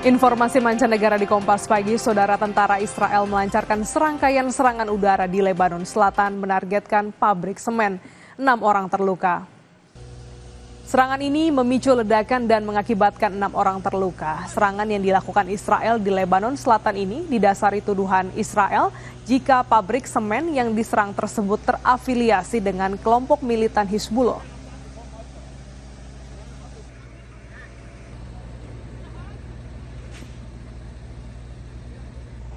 Informasi mancanegara di Kompas Pagi, Saudara, tentara Israel melancarkan serangkaian serangan udara di Lebanon Selatan menargetkan pabrik semen. 6 orang terluka. Serangan ini memicu ledakan dan mengakibatkan 6 orang terluka. Serangan yang dilakukan Israel di Lebanon Selatan ini didasari tuduhan Israel jika pabrik semen yang diserang tersebut terafiliasi dengan kelompok militan Hizbullah.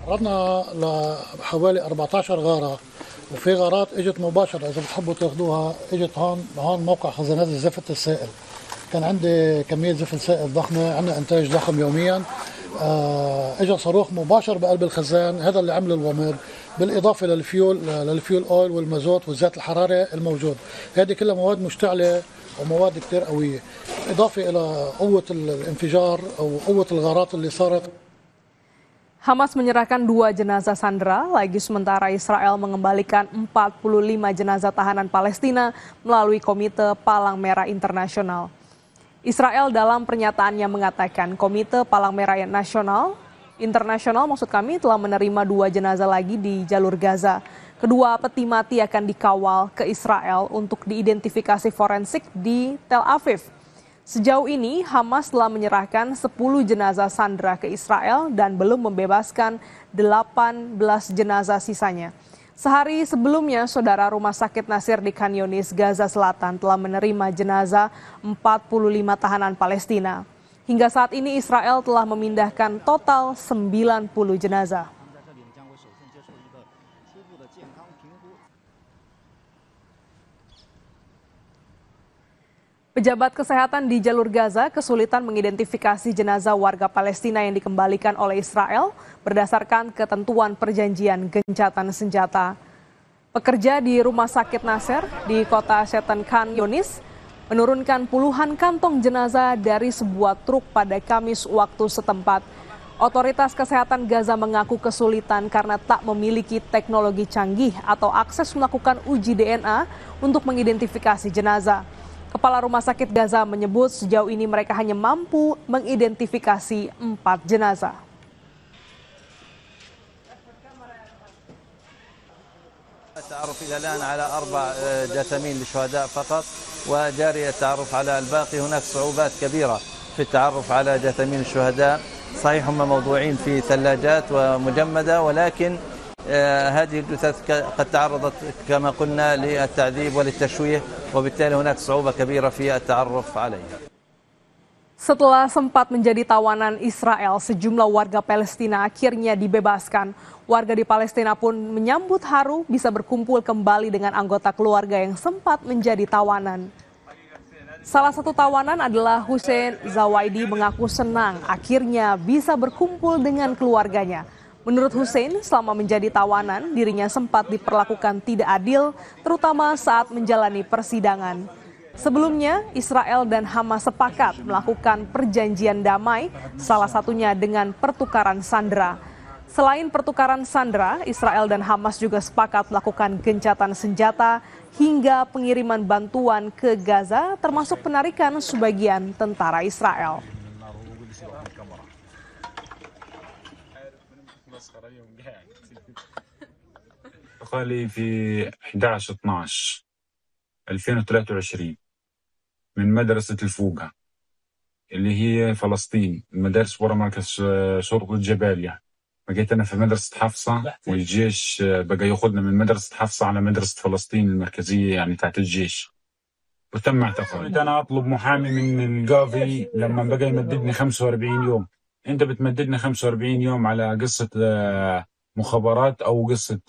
تعرضنا لحوالي 14 غارة وفي غارات اجت مباشرة اذا بتحبوا تاخذوها اجت هون موقع خزانات الزفت السائل. كان عندي كمية زفت سائل ضخمة، عندنا انتاج ضخم يوميا. اجى صاروخ مباشر بقلب الخزان، هذا اللي عمل الومض، بالاضافة للفيول اويل والمازوت والزيت الحراري الموجود. هذه كلها مواد مشتعلة ومواد كتير قوية، إضافة إلى قوة الانفجار أو قوة الغارات اللي صارت. Hamas menyerahkan 2 jenazah sandera, lagi sementara Israel mengembalikan 45 jenazah tahanan Palestina melalui Komite Palang Merah Internasional. Israel dalam pernyataannya mengatakan Komite Palang Merah Internasional telah menerima 2 jenazah lagi di jalur Gaza. Kedua peti mati akan dikawal ke Israel untuk diidentifikasi forensik di Tel Aviv. Sejauh ini, Hamas telah menyerahkan 10 jenazah sandera ke Israel dan belum membebaskan 18 jenazah sisanya. Sehari sebelumnya, Saudara, Rumah Sakit Nasir di Khan Yunis, Gaza Selatan telah menerima jenazah 45 tahanan Palestina. Hingga saat ini Israel telah memindahkan total 90 jenazah. Pejabat kesehatan di jalur Gaza kesulitan mengidentifikasi jenazah warga Palestina yang dikembalikan oleh Israel berdasarkan ketentuan perjanjian gencatan senjata. Pekerja di Rumah Sakit Nasir di kota Shetan Khan Yunis menurunkan puluhan kantong jenazah dari sebuah truk pada Kamis waktu setempat. Otoritas kesehatan Gaza mengaku kesulitan karena tak memiliki teknologi canggih atau akses melakukan uji DNA untuk mengidentifikasi jenazah. Kepala Rumah Sakit Gaza menyebut sejauh ini mereka hanya mampu mengidentifikasi 4 jenazah. التعرف إلى الآن على 4 جثمين للشهداء فقط وجاري التعرف على الباقي. هناك صعوبات كبيرة في التعرف على جثمين الشهداء، صحيح هم موضوعين في ثلاجات ومجمدة، ولكن هذه الجثث قد تعرضت كما قلنا للتعذيب وللتشويه، وبالتالي هناك صعوبة كبيرة في التعرف عليها. Setelah sempat menjadi tawanan Israel, sejumlah warga Palestina akhirnya dibebaskan. Warga di Palestina pun menyambut haru bisa berkumpul kembali dengan anggota keluarga yang sempat menjadi tawanan. Salah satu tawanan adalah Hussein Zawaidi mengaku senang akhirnya bisa berkumpul dengan keluarganya. Menurut Hussein, selama menjadi tawanan, dirinya sempat diperlakukan tidak adil, terutama saat menjalani persidangan. Sebelumnya, Israel dan Hamas sepakat melakukan perjanjian damai, salah satunya dengan pertukaran sandera. Selain pertukaran sandera, Israel dan Hamas juga sepakat melakukan gencatan senjata hingga pengiriman bantuan ke Gaza, termasuk penarikan sebagian tentara Israel. قالي في 11/12/2023 من مدرسة الفوقة اللي هي فلسطين، المدارس ورا مركز شرطة جباليا. بقيت أنا في مدرسة حفصة، والجيش بقى ياخذنا من مدرسة حفصة على مدرسة فلسطين المركزية يعني تحت الجيش، وتم اعتقالي. أنا أطلب محامي من القاضي لما بقى يمددني 45 يوم. أنت بتمددنا 45 يوم على قصة مخابرات أو قصة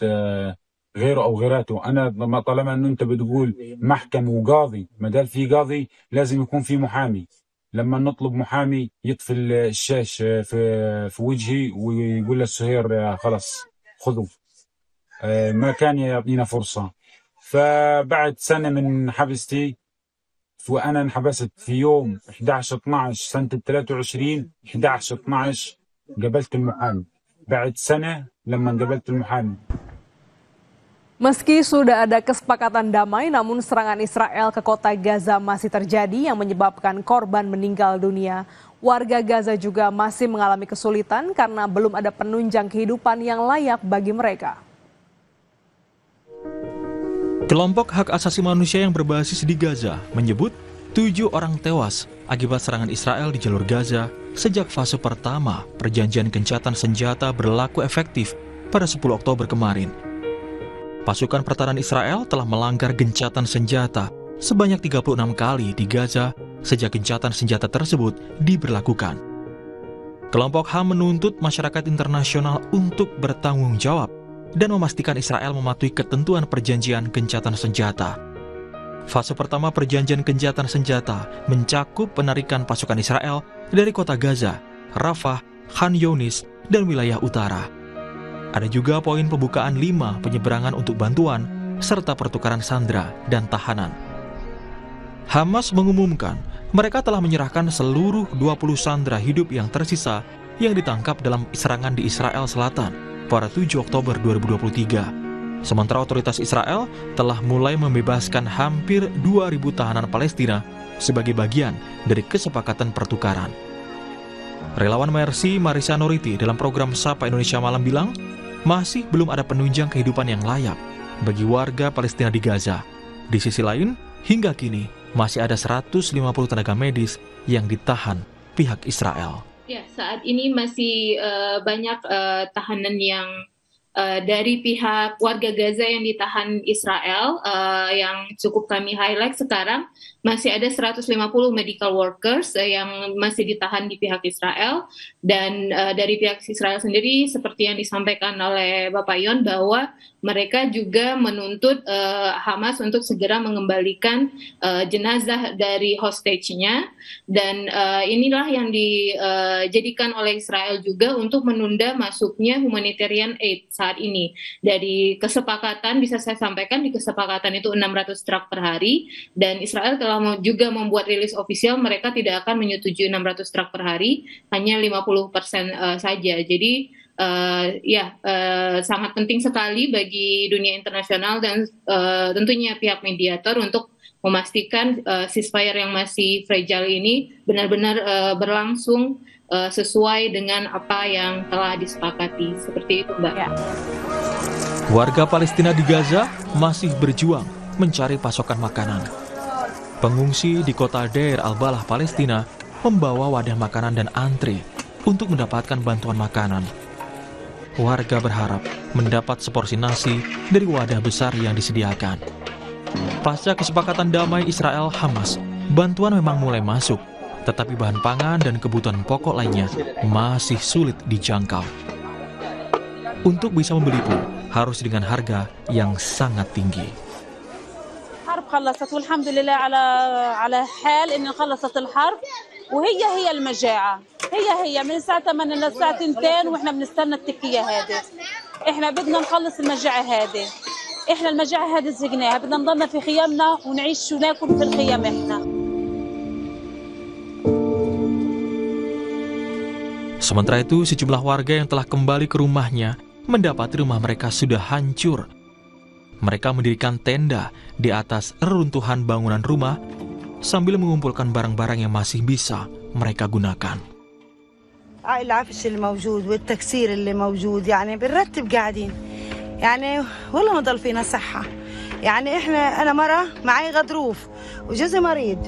غيره أو غيراته. أنا طالما أنه أنت بتقول محكمة وقاضي، ما دام في قاضي لازم يكون في محامي. لما نطلب محامي يطفي الشاش في وجهي ويقول للسهير خلاص خذوا، ما كان يعطينا فرصة. فبعد سنة من حبستي، وأنا انحبست في يوم 11/12 سنة 23، 11/12 قبلت المحامي. بعد سنة لما قبلت المحامي Meski sudah ada kesepakatan damai, namun serangan Israel ke kota Gaza masih terjadi yang menyebabkan korban meninggal dunia. Warga Gaza juga masih mengalami kesulitan karena belum ada penunjang kehidupan yang layak bagi mereka. Kelompok hak asasi manusia yang berbasis di Gaza menyebut 7 orang tewas akibat serangan Israel di jalur Gaza sejak fase pertama perjanjian gencatan senjata berlaku efektif pada 10 Oktober kemarin. Pasukan pertahanan Israel telah melanggar gencatan senjata sebanyak 36 kali di Gaza sejak gencatan senjata tersebut diberlakukan. Kelompok HAM menuntut masyarakat internasional untuk bertanggung jawab dan memastikan Israel mematuhi ketentuan perjanjian gencatan senjata. Fase pertama perjanjian gencatan senjata mencakup penarikan pasukan Israel dari kota Gaza, Rafah, Khan Younis, dan wilayah utara. Ada juga poin pembukaan 5 penyeberangan untuk bantuan, serta pertukaran sandera dan tahanan. Hamas mengumumkan mereka telah menyerahkan seluruh 20 sandera hidup yang tersisa yang ditangkap dalam serangan di Israel Selatan pada 7 Oktober 2023. Sementara otoritas Israel telah mulai membebaskan hampir 2.000 tahanan Palestina sebagai bagian dari kesepakatan pertukaran. Relawan Mercy Marisa Noriti dalam program Sapa Indonesia Malam bilang, masih belum ada penunjang kehidupan yang layak bagi warga Palestina di Gaza. Di sisi lain, hingga kini masih ada 150 tenaga medis yang ditahan pihak Israel. Ya, saat ini masih banyak tahanan yang dari pihak warga Gaza yang ditahan Israel, yang cukup kami highlight sekarang, masih ada 150 medical workers yang masih ditahan di pihak Israel. Dan dari pihak Israel sendiri, seperti yang disampaikan oleh Bapak Yon, bahwa mereka juga menuntut Hamas untuk segera mengembalikan jenazah dari hostage-nya. Dan inilah yang dijadikan oleh Israel juga untuk menunda masuknya humanitarian aid saat ini. Dari kesepakatan, bisa saya sampaikan, di kesepakatan itu 600 truk per hari, dan Israel telah juga membuat rilis ofisial, mereka tidak akan menyetujui 600 truk per hari, hanya 50% saja. Jadi sangat penting sekali bagi dunia internasional dan tentunya pihak mediator untuk memastikan ceasefire yang masih fragile ini benar-benar berlangsung sesuai dengan apa yang telah disepakati. Seperti itu, Mbak. Ya. Warga Palestina di Gaza masih berjuang mencari pasokan makanan. Pengungsi di kota Deir al-Balah, Palestina, membawa wadah makanan dan antre untuk mendapatkan bantuan makanan. Warga berharap mendapat seporsi nasi dari wadah besar yang disediakan. Pasca kesepakatan damai Israel-Hamas, bantuan memang mulai masuk, tetapi bahan pangan dan kebutuhan pokok lainnya masih sulit dijangkau. Untuk bisa membeli pun harus dengan harga yang sangat tinggi. خلصت والحمد لله على حال إن خلصت الحرب وهي المجاعة هي من الساعة 8 للساعة 2 وإحنا بنستنى التكية هذه. إحنا بدنا نخلص المجاعة هذه. إحنا المجاعة هذه زقناها، بدنا نضلنا في خيامنا ونعيش وناكل في الخيام إحنا. Sementara itu, sejumlah warga yang telah kembali ke rumahnya mendapati rumah mereka sudah hancur. Mereka mendirikan tenda di atas reruntuhan bangunan rumah sambil mengumpulkan barang-barang yang masih bisa mereka gunakan. العفش الموجود والتكسير اللي موجود يعني بنرتب قاعدين يعني والله ما ضل فينا صحة يعني أنا مرة معي غضروف وجوزي مريض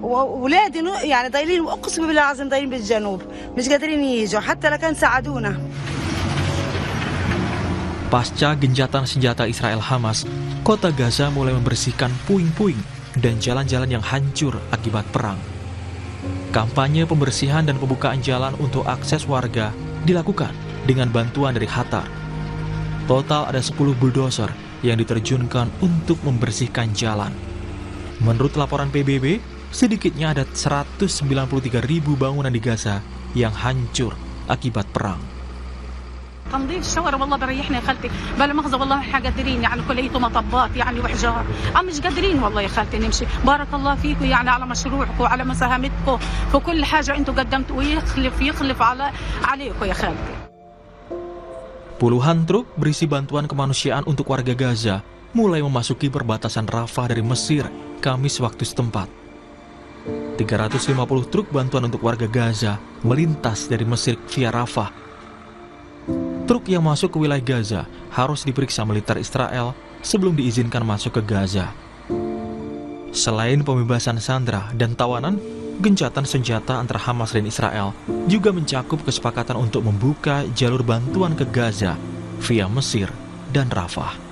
وولادي يعني ضايلين وأقسم بالله العظيم ضايلين بالجنوب مش قادرين يجوا حتى لو كان ساعدونا. Pasca gencatan senjata Israel-Hamas, kota Gaza mulai membersihkan puing-puing dan jalan-jalan yang hancur akibat perang. Kampanye pembersihan dan pembukaan jalan untuk akses warga dilakukan dengan bantuan dari Qatar. Total ada 10 bulldozer yang diterjunkan untuk membersihkan jalan. Menurut laporan PBB, sedikitnya ada 193.000 bangunan di Gaza yang hancur akibat perang. تنظيف الشوارع والله بريحنا يا خالتي بلا مؤاخذة والله احنا قادرين يعني كليته مطبات يعني وحجار مش قادرين والله يا خالتي نمشي. بارك الله فيكم يعني على مشروعكم وعلى مساهمتكم في كل حاجة انتم قدمتوا ويخلف عليكم يا خالتي. Puluhan truk berisi bantuan kemanusiaan untuk warga Gaza mulai memasuki perbatasan Rafah dari Mesir, Kamis waktu setempat. 350 truk bantuan untuk warga Gaza melintas dari Mesir via Rafah. Truk yang masuk ke wilayah Gaza harus diperiksa militer Israel sebelum diizinkan masuk ke Gaza. Selain pembebasan sandera dan tawanan, gencatan senjata antara Hamas dan Israel juga mencakup kesepakatan untuk membuka jalur bantuan ke Gaza via Mesir dan Rafah.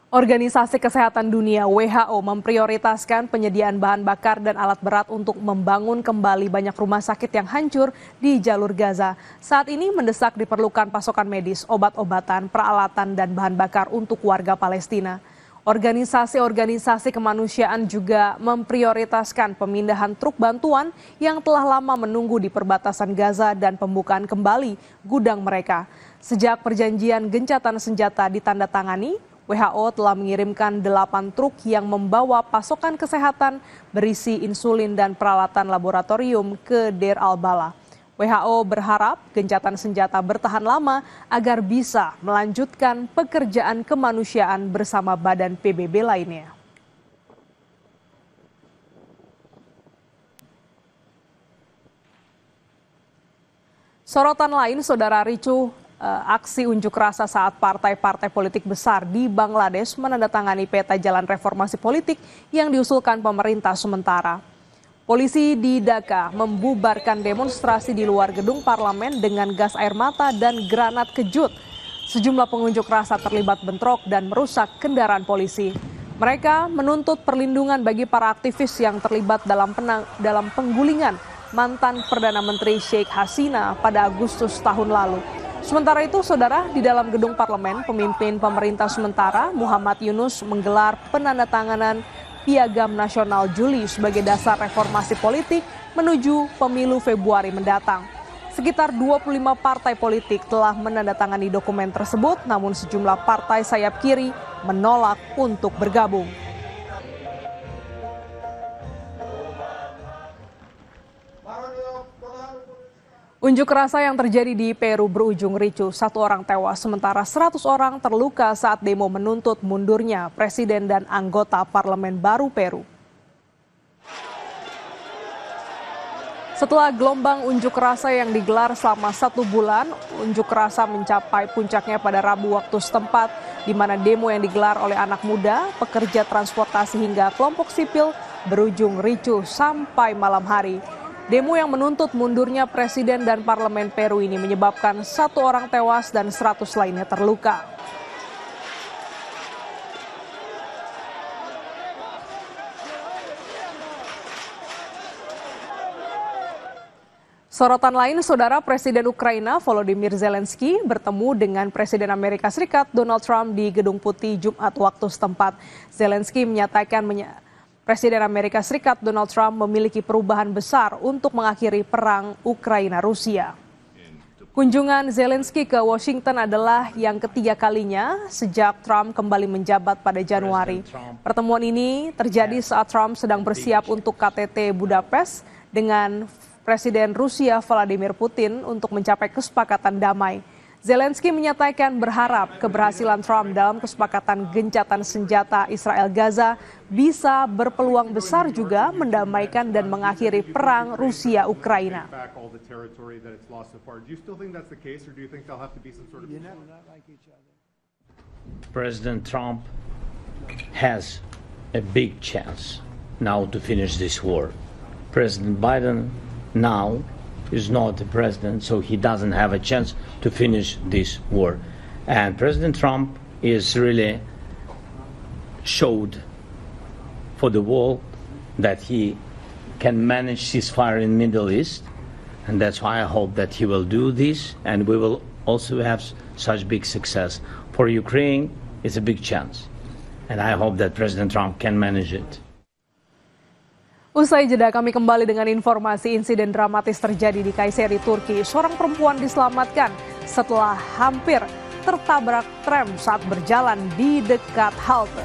Organisasi Kesehatan Dunia WHO memprioritaskan penyediaan bahan bakar dan alat berat untuk membangun kembali banyak rumah sakit yang hancur di jalur Gaza. Saat ini mendesak diperlukan pasokan medis, obat-obatan, peralatan, dan bahan bakar untuk warga Palestina. Organisasi-organisasi kemanusiaan juga memprioritaskan pemindahan truk bantuan yang telah lama menunggu di perbatasan Gaza dan pembukaan kembali gudang mereka. Sejak perjanjian gencatan senjata ditandatangani, WHO telah mengirimkan 8 truk yang membawa pasokan kesehatan berisi insulin dan peralatan laboratorium ke Deir al-Balah. WHO berharap gencatan senjata bertahan lama agar bisa melanjutkan pekerjaan kemanusiaan bersama badan PBB lainnya. Sorotan lain, saudara, ricuh aksi unjuk rasa saat partai-partai politik besar di Bangladesh menandatangani peta jalan reformasi politik yang diusulkan pemerintah sementara. Polisi di Dhaka membubarkan demonstrasi di luar gedung parlemen dengan gas air mata dan granat kejut. Sejumlah pengunjuk rasa terlibat bentrok dan merusak kendaraan polisi. Mereka menuntut perlindungan bagi para aktivis yang terlibat dalam penggulingan mantan Perdana Menteri Sheikh Hasina pada Agustus tahun lalu. Sementara itu, saudara, di dalam gedung parlemen, pemimpin pemerintah sementara Muhammad Yunus menggelar penandatanganan Piagam Nasional Juli sebagai dasar reformasi politik menuju pemilu Februari mendatang. Sekitar 25 partai politik telah menandatangani dokumen tersebut, namun sejumlah partai sayap kiri menolak untuk bergabung. Unjuk rasa yang terjadi di Peru berujung ricuh, 1 orang tewas sementara 100 orang terluka saat demo menuntut mundurnya presiden dan anggota parlemen baru Peru. Setelah gelombang unjuk rasa yang digelar selama 1 bulan, unjuk rasa mencapai puncaknya pada Rabu waktu setempat, di mana demo yang digelar oleh anak muda, pekerja transportasi hingga kelompok sipil berujung ricuh sampai malam hari. Demo yang menuntut mundurnya presiden dan parlemen Peru ini menyebabkan 1 orang tewas dan 100 lainnya terluka. Sorotan lain, saudara, Presiden Ukraina Volodymyr Zelensky bertemu dengan Presiden Amerika Serikat Donald Trump di Gedung Putih Jumat waktu setempat. Zelensky menyatakan Presiden Amerika Serikat Donald Trump memiliki perubahan besar untuk mengakhiri perang Ukraina-Rusia. Kunjungan Zelensky ke Washington adalah yang ketiga kalinya sejak Trump kembali menjabat pada Januari. Pertemuan ini terjadi saat Trump sedang bersiap untuk KTT Budapest dengan Presiden Rusia Vladimir Putin untuk mencapai kesepakatan damai. Zelensky menyatakan berharap keberhasilan Trump dalam kesepakatan gencatan senjata Israel-Gaza bisa berpeluang besar juga mendamaikan dan mengakhiri perang Rusia-Ukraina. President Trump has a big chance now to finish this war. President Biden now is not the president, so he doesn't have a chance to finish this war. And President Trump is really showed for the world that he can manage ceasefire in Middle East, and that's why I hope that he will do this, and we will also have such big success. For Ukraine, it's a big chance, and I hope that President Trump can manage it. Usai jeda, kami kembali dengan informasi insiden dramatis terjadi di Kayseri, Turki. Seorang perempuan diselamatkan setelah hampir tertabrak tram saat berjalan di dekat halte.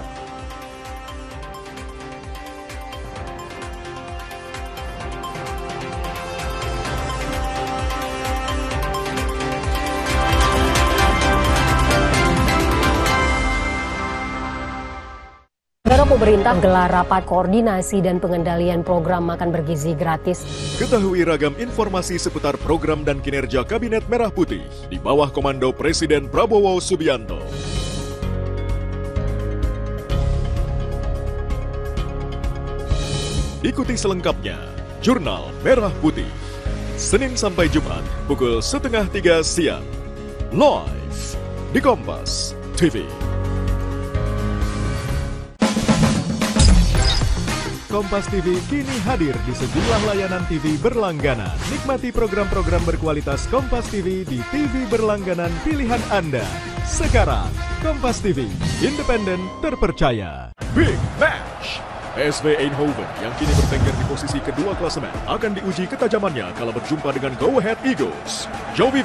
Sikap pemerintah gelar rapat koordinasi dan pengendalian program makan bergizi gratis. Ketahui ragam informasi seputar program dan kinerja Kabinet Merah Putih di bawah komando Presiden Prabowo Subianto. Ikuti selengkapnya Jurnal Merah Putih, Senin sampai Jumat pukul 2:30 siang, live di Kompas TV. Kompas TV kini hadir di sejumlah layanan TV berlangganan. Nikmati program-program berkualitas Kompas TV di TV berlangganan pilihan Anda. Sekarang, Kompas TV, independen, terpercaya. Big Match! PSV Eindhoven yang kini bertengger di posisi kedua klasemen akan diuji ketajamannya kala berjumpa dengan Go Ahead Eagles. Jovi